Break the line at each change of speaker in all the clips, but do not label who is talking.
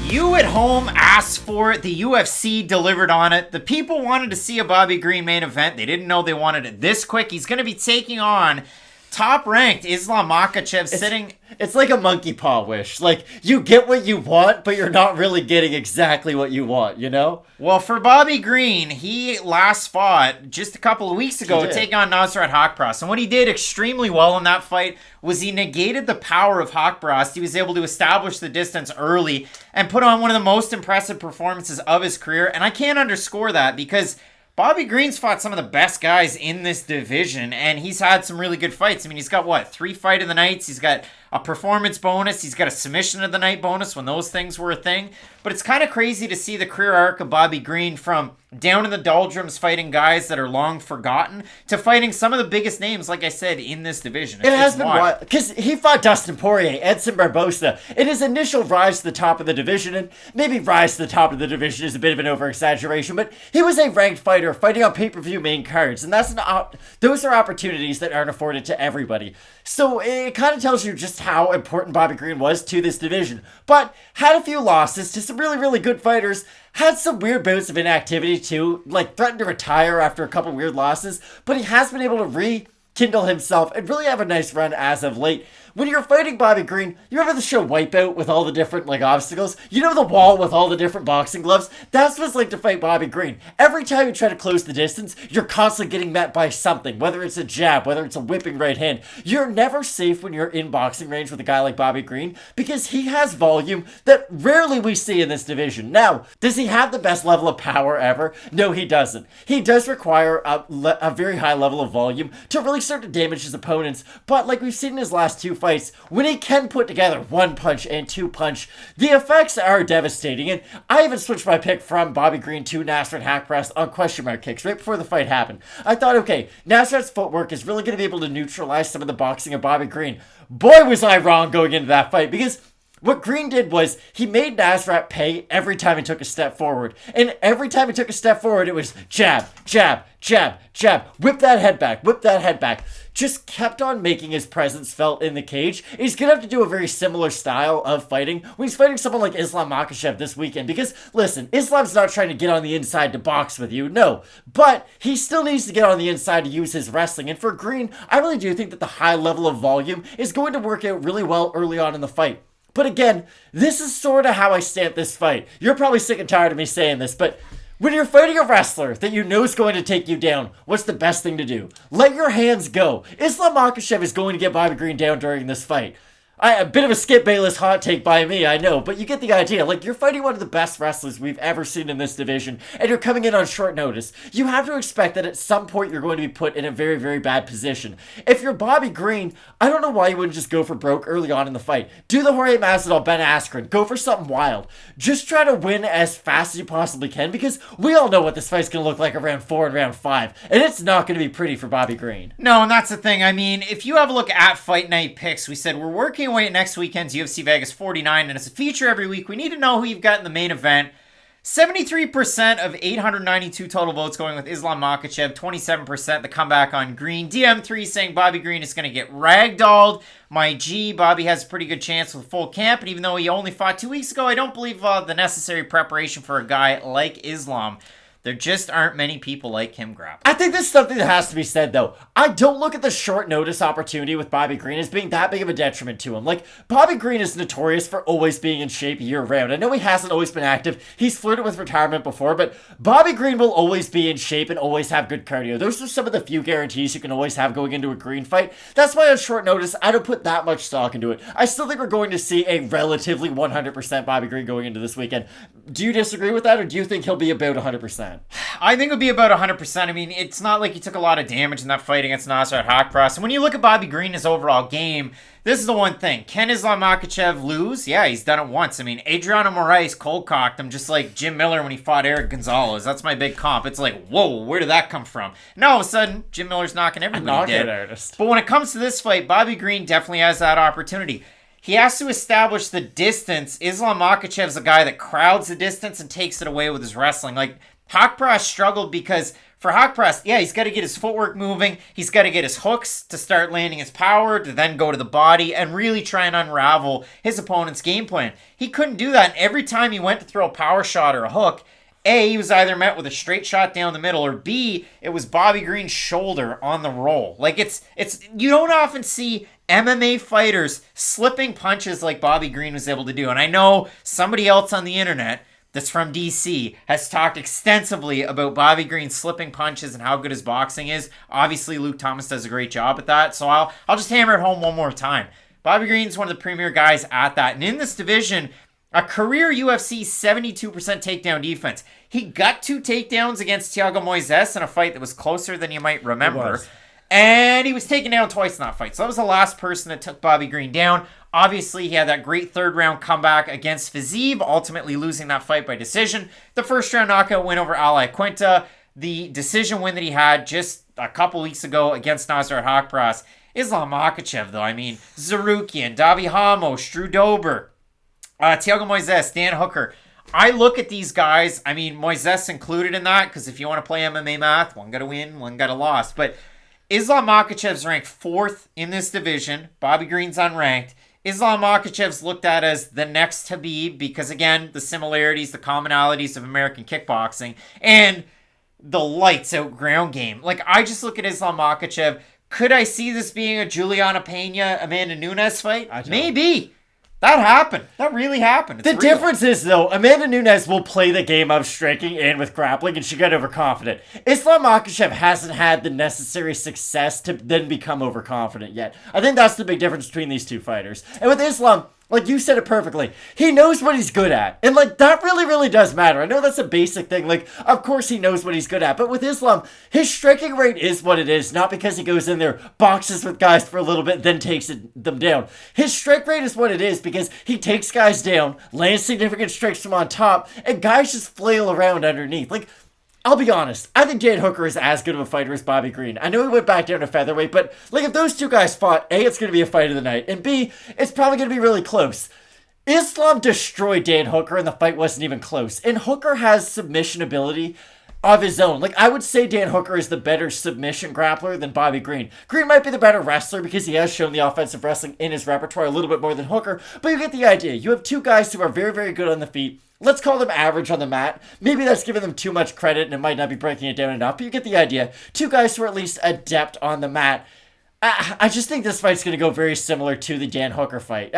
You at home asked for it. The UFC delivered on it. The people wanted to see a Bobby Green main event. They didn't know they wanted it this quick. He's going to be taking on top-ranked Islam Makhachev sitting...
It's like a monkey paw wish. Like, you get what you want, but you're not really getting exactly what you want, you know?
Well, for Bobby Green, he last fought just a couple of weeks ago taking on Nasrat Haqparast. And what he did extremely well in that fight was he negated the power of Haqparast. He was able to establish the distance early and put on one of the most impressive performances of his career. And I can't underscore that because Bobby Green's fought some of the best guys in this division, and he's had some really good fights. I mean, he's got, 3 fight of the nights. He's got a performance bonus. He's got a submission of the night bonus when those things were a thing. But it's kind of crazy to see the career arc of Bobby Green from down in the doldrums fighting guys that are long forgotten to fighting some of the biggest names, like I said, in this division.
It has been wild because he fought Dustin Poirier, Edson Barbosa in his initial rise to the top of the division, and maybe rise to the top of the division is a bit of an over-exaggeration, but he was a ranked fighter fighting on pay-per-view main cards, and those are opportunities that aren't afforded to everybody. So it kind of tells you just how important Bobby Green was to this division, but had a few losses to some really, really good fighters. Had some weird bouts of inactivity too, like threatened to retire after a couple weird losses, but he has been able to rekindle himself and really have a nice run as of late. When you're fighting Bobby Green, you remember the show Wipeout with all the different obstacles? You know the wall with all the different boxing gloves? That's what it's like to fight Bobby Green. Every time you try to close the distance, you're constantly getting met by something, whether it's a jab, whether it's a whipping right hand. You're never safe when you're in boxing range with a guy like Bobby Green because he has volume that rarely we see in this division. Now, does he have the best level of power ever? No, he doesn't. He does require a very high level of volume to really start to damage his opponents, but like we've seen in his last 2 fights, when he can put together 1 punch and 2 punch, the effects are devastating. And I even switched my pick from Bobby Green to Nasrat Haqparast on question mark kicks right before the fight happened. I thought, okay, Nasrat's footwork is really going to be able to neutralize some of the boxing of Bobby Green. Boy, was I wrong going into that fight, because what Green did was he made Nasrat pay every time he took a step forward. And every time he took a step forward, it was jab, jab, jab, jab. Whip that head back, whip that head back. Just kept on making his presence felt in the cage. He's going to have to do a very similar style of fighting when he's fighting someone like Islam Makhachev this weekend. Because, listen, Islam's not trying to get on the inside to box with you, no. But he still needs to get on the inside to use his wrestling. And for Green, I really do think that the high level of volume is going to work out really well early on in the fight. But again, this is sort of how I stamp this fight. You're probably sick and tired of me saying this, but when you're fighting a wrestler that you know is going to take you down, what's the best thing to do? Let your hands go. Islam Makhachev is going to get Bobby Green down during this fight. A bit of a Skip Bayless hot take by me, I know, but you get the idea. Like, you're fighting one of the best wrestlers we've ever seen in this division, and you're coming in on short notice. You have to expect that at some point you're going to be put in a very, very bad position. If you're Bobby Green, I don't know why you wouldn't just go for broke early on in the fight. Do the Jorge Masvidal, Ben Askren. Go for something wild. Just try to win as fast as you possibly can, because we all know what this fight's going to look like around 4 and round 5, and it's not going to be pretty for Bobby Green.
No, and that's the thing. I mean, if you have a look at Fight Night picks, we said we're working away at next weekend's UFC Vegas 49, and it's a feature every week. We need to know who you've got in the main event. 73% of 892 total votes going with Islam Makhachev, 27% the comeback on Green. DM3 saying Bobby Green is going to get ragdolled. My G, Bobby has a pretty good chance with full camp, and even though he only fought 2 weeks ago, I don't believe the necessary preparation for a guy like Islam. There just aren't many people like him grappling.
I think there's something that has to be said, though. I don't look at the short notice opportunity with Bobby Green as being that big of a detriment to him. Like, Bobby Green is notorious for always being in shape year-round. I know he hasn't always been active. He's flirted with retirement before, but Bobby Green will always be in shape and always have good cardio. Those are some of the few guarantees you can always have going into a Green fight. That's why on short notice, I don't put that much stock into it. I still think we're going to see a relatively 100% Bobby Green going into this weekend. Do you disagree with that, or do you think he'll be about 100%?
I think it'll be about 100%. I mean, it's not like he took a lot of damage in that fight against Nasrat Haqparast. And when you look at Bobby Green, his overall game, this is the one thing. Can Islam Makhachev lose? Yeah, he's done it once. I mean, Adriano Moraes cold-cocked him just like Jim Miller when he fought Eric Gonzalez. That's my big comp. It's like, whoa, where did that come from? Now, all of a sudden, Jim Miller's knocking everybody dead.
Artist.
But when it comes to this fight, Bobby Green definitely has that opportunity. He has to establish the distance. Islam Makhachev's a guy that crowds the distance and takes it away with his wrestling. Like, Haqparast struggled because For Haqparast, yeah, he's got to get his footwork moving. He's got to get his hooks to start landing his power, to then go to the body and really try and unravel his opponent's game plan. He couldn't do that. And every time he went to throw a power shot or a hook, A, he was either met with a straight shot down the middle, or B, it was Bobby Green's shoulder on the roll. Like, it's you don't often see MMA fighters slipping punches like Bobby Green was able to do. And I know somebody else on the internet that's from DC has talked extensively about Bobby Green slipping punches and how good his boxing is. Obviously, Luke Thomas does a great job at that, so I'll just hammer it home one more time. Bobby Green's one of the premier guys at that. And in this division, a career UFC 72% takedown defense. He got 2 takedowns against Thiago Moises in a fight that was closer than you might remember. And he was taken down twice in that fight. So that was the last person that took Bobby Green down. Obviously, he had that great third-round comeback against Fiziev, ultimately losing that fight by decision. The first-round knockout win over Ali Quinta. The decision win that he had just a couple weeks ago against Nasrat Haqparast. Islam Makhachev, though. I mean, Tsarukyan, Davi Hamo, Strudober, Thiago Moises, Dan Hooker. I look at these guys. I mean, Moises included in that, because if you want to play MMA math, one got to win, one got to lose. But Islam Makhachev's ranked 4th in this division. Bobby Green's unranked. Islam Makhachev's looked at as the next Khabib because, again, the similarities, the commonalities of American kickboxing, and the lights-out ground game. Like, I just look at Islam Makhachev. Could I see this being a Juliana Pena, Amanda Nunes fight? Maybe. That happened. That really happened.
The difference is, though, Amanda Nunes will play the game of striking and with grappling, and she got overconfident. Islam Makhachev hasn't had the necessary success to then become overconfident yet. I think that's the big difference between these two fighters. And with Islam, like you said it perfectly, he knows what he's good at. And, like, that really, really does matter. I know that's a basic thing. Like, of course he knows what he's good at. But with Islam, his striking rate is what it is. Not because he goes in there, boxes with guys for a little bit, then takes them down. His strike rate is what it is because he takes guys down, lands significant strikes from on top, and guys just flail around underneath. Like, I'll be honest, I think Dan Hooker is as good of a fighter as Bobby Green. I know he went back down to featherweight, but like if those two guys fought, A, it's going to be a fight of the night, and B, it's probably going to be really close. Islam destroyed Dan Hooker, and the fight wasn't even close. And Hooker has submission ability of his own. Like, I would say Dan Hooker is the better submission grappler than Bobby Green. Green might be the better wrestler because he has shown the offensive wrestling in his repertoire a little bit more than Hooker, but you get the idea. You have two guys who are very, very good on the feet. Let's call them average on the mat. Maybe that's giving them too much credit and it might not be breaking it down enough, but you get the idea. Two guys who are at least adept on the mat. I just think this fight's going to go very similar to the Dan Hooker fight.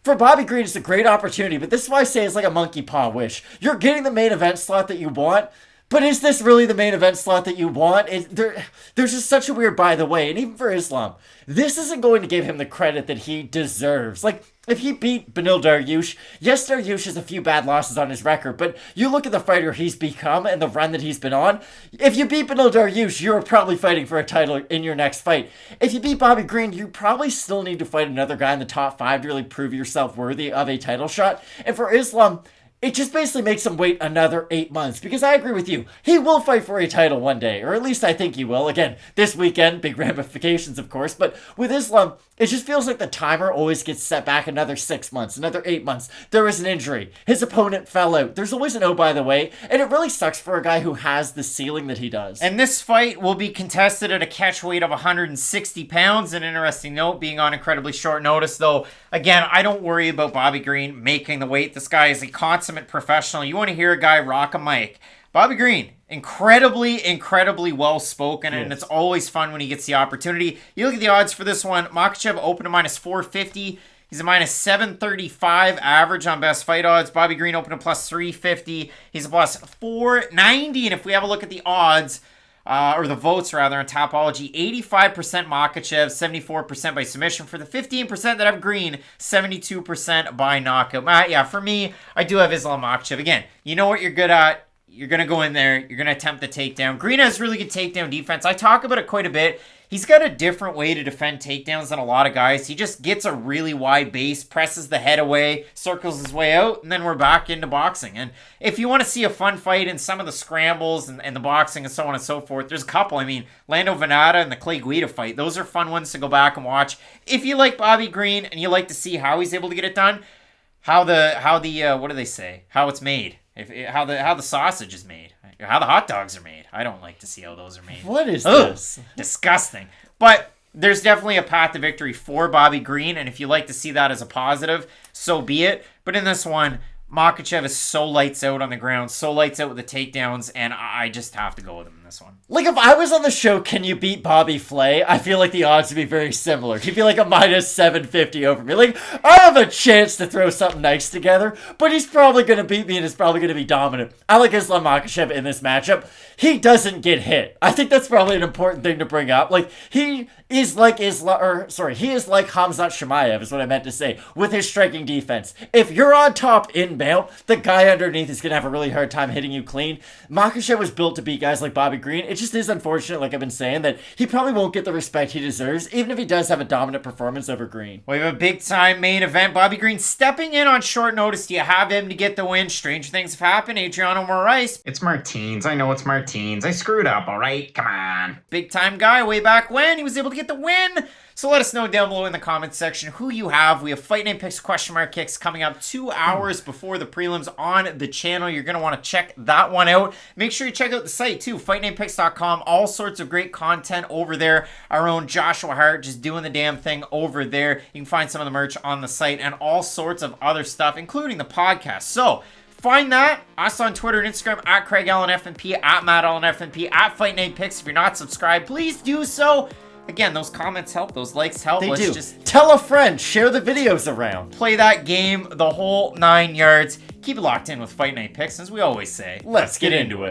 For Bobby Green, it's a great opportunity, but this is why I say it's like a monkey paw wish. You're getting the main event slot that you want, but is this really the main event slot that you want? There's just such a weird by the way, and even for Islam, this isn't going to give him the credit that he deserves. Like, if he beat Beneil Dariush, yes, Dariush has a few bad losses on his record, but you look at the fighter he's become and the run that he's been on. If you beat Beneil Dariush, you're probably fighting for a title in your next fight. If you beat Bobby Green, you probably still need to fight another guy in the top 5 to really prove yourself worthy of a title shot. And for Islam, it just basically makes him wait another 8 months, because I agree with you. He will fight for a title one day, or at least I think he will. Again, this weekend, big ramifications, of course, but with Islam, it just feels like the timer always gets set back another 6 months, another 8 months. There was an injury. His opponent fell out. There's always an oh, by the way, and it really sucks for a guy who has the ceiling that he does.
And this fight will be contested at a catch weight of 160 pounds. An interesting note, being on incredibly short notice, though. Again, I don't worry about Bobby Green making the weight. This guy is a consummate professional. You want to hear a guy rock a mic. Bobby Green, incredibly well-spoken, and it's always fun when he gets the opportunity. You look at the odds for this one, Makhachev opened to minus 450. He's a minus 735 average on best fight odds. Bobby Green opened to plus 350. He's a plus 490, and if we have a look at the odds, or the votes rather, on Tapology, 85% Makhachev, 74% by submission. For the 15% that have Green, 72% by knockout. Yeah, for me, I do have Islam Makhachev. Again, you know what you're good at. You're going to go in there. You're going to attempt the takedown. Green has really good takedown defense. I talk about it quite a bit. He's got a different way to defend takedowns than a lot of guys. He just gets a really wide base, presses the head away, circles his way out, and then we're back into boxing. And if you want to see a fun fight in some of the scrambles and the boxing and so on and so forth, there's a couple. I mean, Lando Venata and the Clay Guida fight. Those are fun ones to go back and watch. If you like Bobby Green and you like to see how he's able to get it done, how the what do they say? How it's made. How the sausage is made. how the hot dogs are made. I don't like to see how those are made.
What is this?
Disgusting. But there's definitely a path to victory for Bobby Green, and if you like to see that as a positive, so be it. But in this one, Makhachev is so lights out on the ground, so lights out with the takedowns, and I just have to go with him in this one.
Like, if I was on the show, Can You Beat Bobby Flay? I feel like the odds would be very similar. He'd be like a minus 750 over me. Like, I have a chance to throw something nice together, but he's probably going to beat me and is probably going to be dominant. I like Islam Makhachev in this matchup. He doesn't get hit. I think that's probably an important thing to bring up. Like, he is like Hamzat Chimaev is what I meant to say, with his striking defense. If you're on top in mount, the guy underneath is going to have a really hard time hitting you clean. Makhachev was built to beat guys like Bobby Green. It just is unfortunate, like I've been saying, that he probably won't get the respect he deserves, even if he does have a dominant performance over Green.
We have a big-time main event. Bobby Green stepping in on short notice. Do you have him to get the win? Stranger things have happened. Adriano Moraes.
It's Martins. I know it's Martins. I screwed up, all right? Come on.
Big-time guy way back when. He was able to get the win. So let us know down below in the comments section who you have. We have Fight Night Picks question mark kicks coming up 2 hours before the prelims on the channel. You're going to want to check that one out. Make sure you check out the site too, fightnightpicks.com. All sorts of great content over there. Our own Joshua Hart just doing the damn thing over there. You can find some of the merch on the site and all sorts of other stuff, including the podcast. So find that. Us on Twitter and Instagram at Craig Allen FNP, at Matt Allen FNP, at Fight Night Picks. If you're not subscribed, please do so. Again, those comments help. Those likes help.
They do. Just tell a friend. Share the videos around.
Play that game the whole 9 yards. Keep it locked in with Fight Night Picks, as we always say.
Let's get into it.